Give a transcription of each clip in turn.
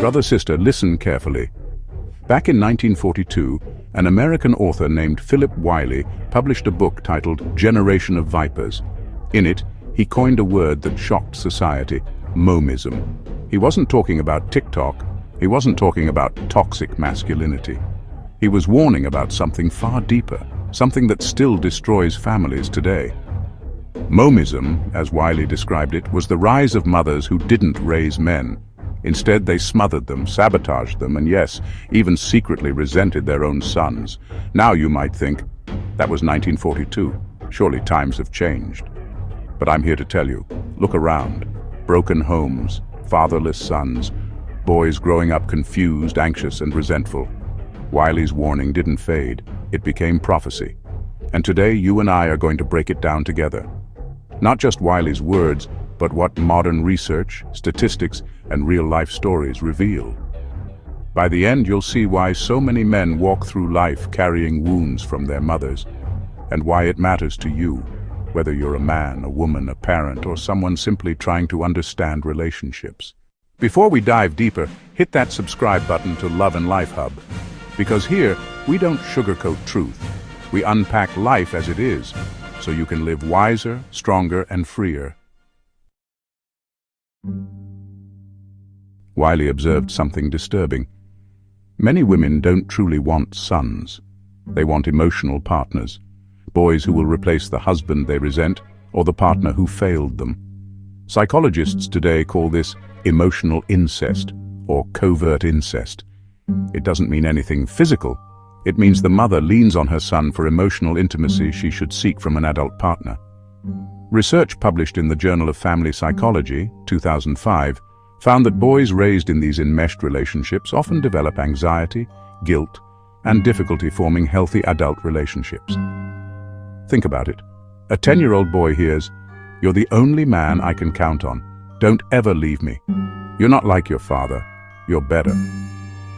Brother, sister, listen carefully. Back in 1942, an American author named Philip Wylie published a book titled Generation of Vipers. In it, he coined a word that shocked society: Momism. He wasn't talking about TikTok. He wasn't talking about toxic masculinity. He was warning about something far deeper, something that still destroys families today. Momism, as Wylie described it, was the rise of mothers who didn't raise men. Instead, they smothered them, sabotaged them, and yes, even secretly resented their own sons. Now you might think, that was 1942. Surely times have changed. But I'm here to tell you, look around. Broken homes, fatherless sons, boys growing up confused, anxious, and resentful. Wylie's warning didn't fade. It became prophecy. And today, you and I are going to break it down together. Not just Wylie's words, but what modern research, statistics, and real-life stories reveal. By the end, you'll see why so many men walk through life carrying wounds from their mothers, and why it matters to you, whether you're a man, a woman, a parent, or someone simply trying to understand relationships. Before we dive deeper, hit that subscribe button to Love and Life Hub, because here, we don't sugarcoat truth. We unpack life as it is, so you can live wiser, stronger, and freer. Wylie observed something disturbing. Many women don't truly want sons. They want emotional partners. Boys who will replace the husband they resent, or the partner who failed them. Psychologists today call this emotional incest, or covert incest. It doesn't mean anything physical. It means the mother leans on her son for emotional intimacy she should seek from an adult partner. Research published in the Journal of Family Psychology, 2005, found that boys raised in these enmeshed relationships often develop anxiety, guilt, and difficulty forming healthy adult relationships. Think about it. A 10-year-old boy hears, "You're the only man I can count on. Don't ever leave me. You're not like your father. You're better."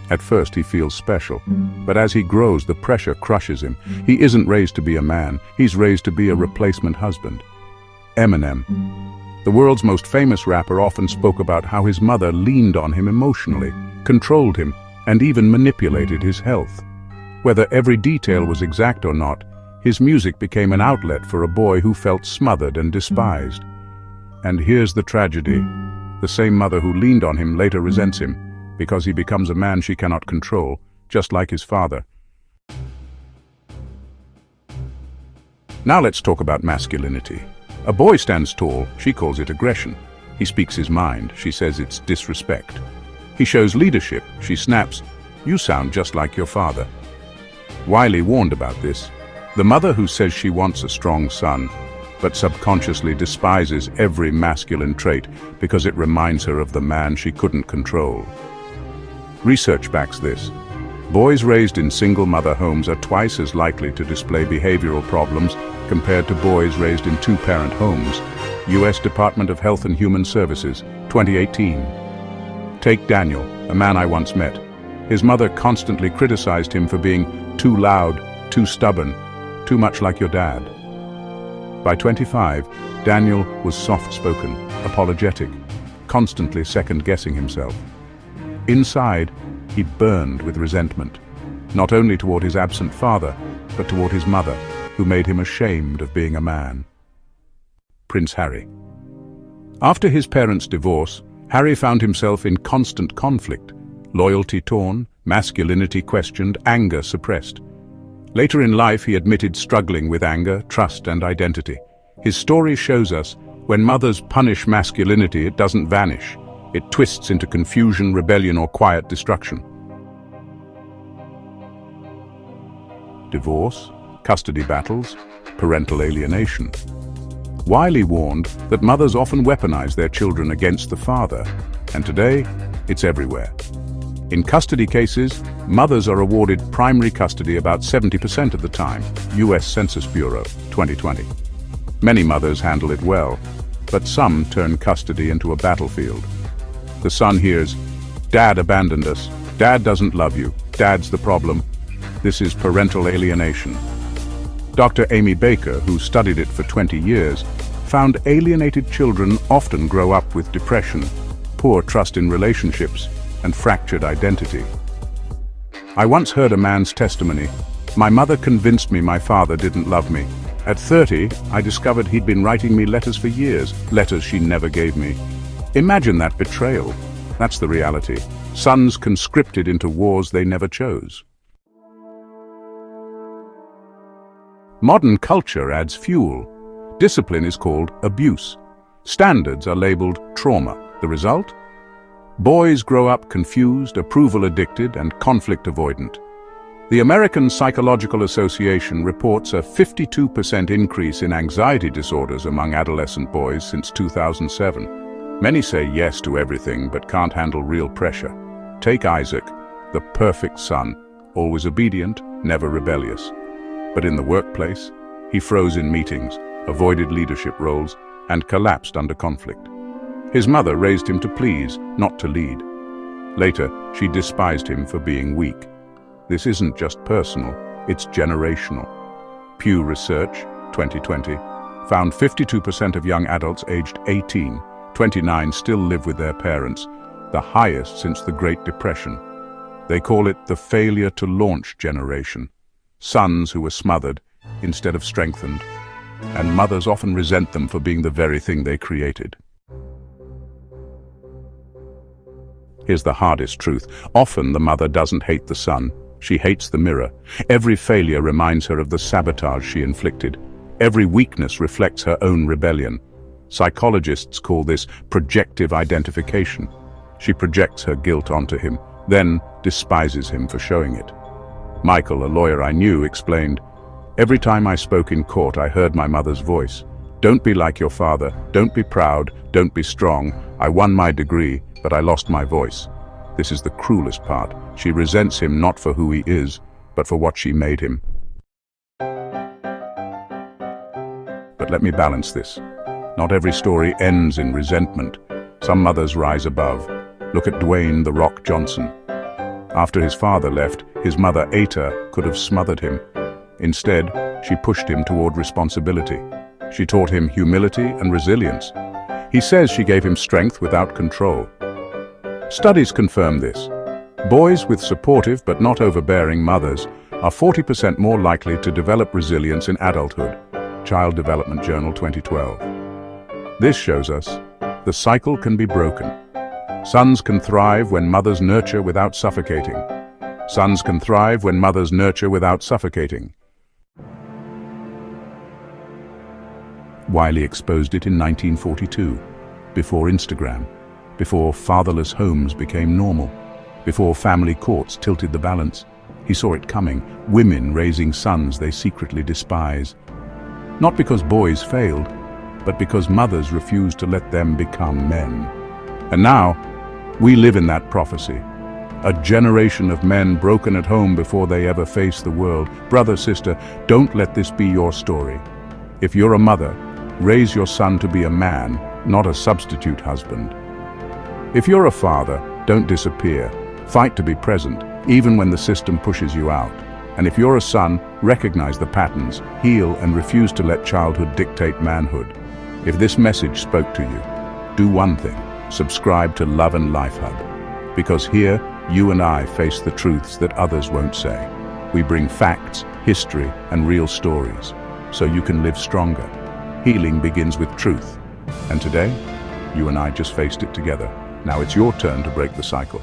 At first he feels special, but as he grows the pressure crushes him. He isn't raised to be a man, he's raised to be a replacement husband. Eminem, the world's most famous rapper, often spoke about how his mother leaned on him emotionally, controlled him, and even manipulated his health. Whether every detail was exact or not, his music became an outlet for a boy who felt smothered and despised. And here's the tragedy. The same mother who leaned on him later resents him, because he becomes a man she cannot control, just like his father. Now let's talk about masculinity. A boy stands tall, she calls it aggression. He speaks his mind, she says it's disrespect. He shows leadership, she snaps, "You sound just like your father." Wylie warned about this. The mother who says she wants a strong son, but subconsciously despises every masculine trait because it reminds her of the man she couldn't control. Research backs this. Boys raised in single-mother homes are twice as likely to display behavioral problems compared to boys raised in two-parent homes. U.S. Department of Health and Human Services, 2018. Take Daniel, a man I once met. His mother constantly criticized him for being too loud, too stubborn, too much like your dad. By 25, Daniel was soft-spoken, apologetic, constantly second-guessing himself. Inside, he burned with resentment, not only toward his absent father, but toward his mother, who made him ashamed of being a man. Prince Harry. After his parents' divorce, Harry found himself in constant conflict, loyalty torn, masculinity questioned, anger suppressed. Later in life, he admitted struggling with anger, trust, and identity. His story shows us, when mothers punish masculinity, it doesn't vanish. It twists into confusion, rebellion, or quiet destruction. Divorce, custody battles, parental alienation. Wylie warned that mothers often weaponize their children against the father, and today, it's everywhere. In custody cases, mothers are awarded primary custody about 70% of the time, U.S. Census Bureau, 2020. Many mothers handle it well, but some turn custody into a battlefield. The son hears, "Dad abandoned us. Dad doesn't love you. Dad's the problem." This is parental alienation. Dr. Amy Baker, who studied it for 20 years, found alienated children often grow up with depression, poor trust in relationships, and fractured identity. I once heard a man's testimony. My mother convinced me my father didn't love me. At 30, I discovered he'd been writing me letters for years, letters she never gave me. Imagine that betrayal. That's the reality. Sons conscripted into wars they never chose. Modern culture adds fuel. Discipline is called abuse. Standards are labeled trauma. The result? Boys grow up confused, approval-addicted, and conflict-avoidant. The American Psychological Association reports a 52% increase in anxiety disorders among adolescent boys since 2007. Many say yes to everything but can't handle real pressure. Take Isaac, the perfect son, always obedient, never rebellious. But in the workplace, he froze in meetings, avoided leadership roles, and collapsed under conflict. His mother raised him to please, not to lead. Later, she despised him for being weak. This isn't just personal, it's generational. Pew Research, 2020, found 52% of young adults aged 18, 29 still live with their parents, the highest since the Great Depression. They call it the failure to launch generation. Sons who were smothered instead of strengthened, and mothers often resent them for being the very thing they created. Here's the hardest truth. Often the mother doesn't hate the son, she hates the mirror. Every failure reminds her of the sabotage she inflicted. Every weakness reflects her own rebellion. Psychologists call this projective identification. She projects her guilt onto him, then despises him for showing it. Michael, a lawyer I knew, explained, "Every time I spoke in court, I heard my mother's voice. Don't be like your father, don't be proud, don't be strong. I won my degree, but I lost my voice." This is the cruelest part. She resents him not for who he is, but for what she made him. But let me balance this. Not every story ends in resentment. Some mothers rise above. Look at Dwayne "The Rock" Johnson. After his father left, his mother Eta could have smothered him. Instead, she pushed him toward responsibility. She taught him humility and resilience. He says she gave him strength without control. Studies confirm this. Boys with supportive but not overbearing mothers are 40% more likely to develop resilience in adulthood. Child Development Journal 2012. This shows us the cycle can be broken. Sons can thrive when mothers nurture without suffocating. Sons can thrive when mothers nurture without suffocating. Wylie exposed it in 1942, before Instagram, before fatherless homes became normal, before family courts tilted the balance. He saw it coming, women raising sons they secretly despise. Not because boys failed, but because mothers refused to let them become men. And now, we live in that prophecy. A generation of men broken at home before they ever face the world. Brother, sister, don't let this be your story. If you're a mother, raise your son to be a man, not a substitute husband. If you're a father, don't disappear. Fight to be present, even when the system pushes you out. And if you're a son, recognize the patterns, heal, and refuse to let childhood dictate manhood. If this message spoke to you, do one thing: subscribe to Love and Life Hub. Because here, you and I face the truths that others won't say. We bring facts, history, and real stories, so you can live stronger. Healing begins with truth. And today, you and I just faced it together. Now it's your turn to break the cycle.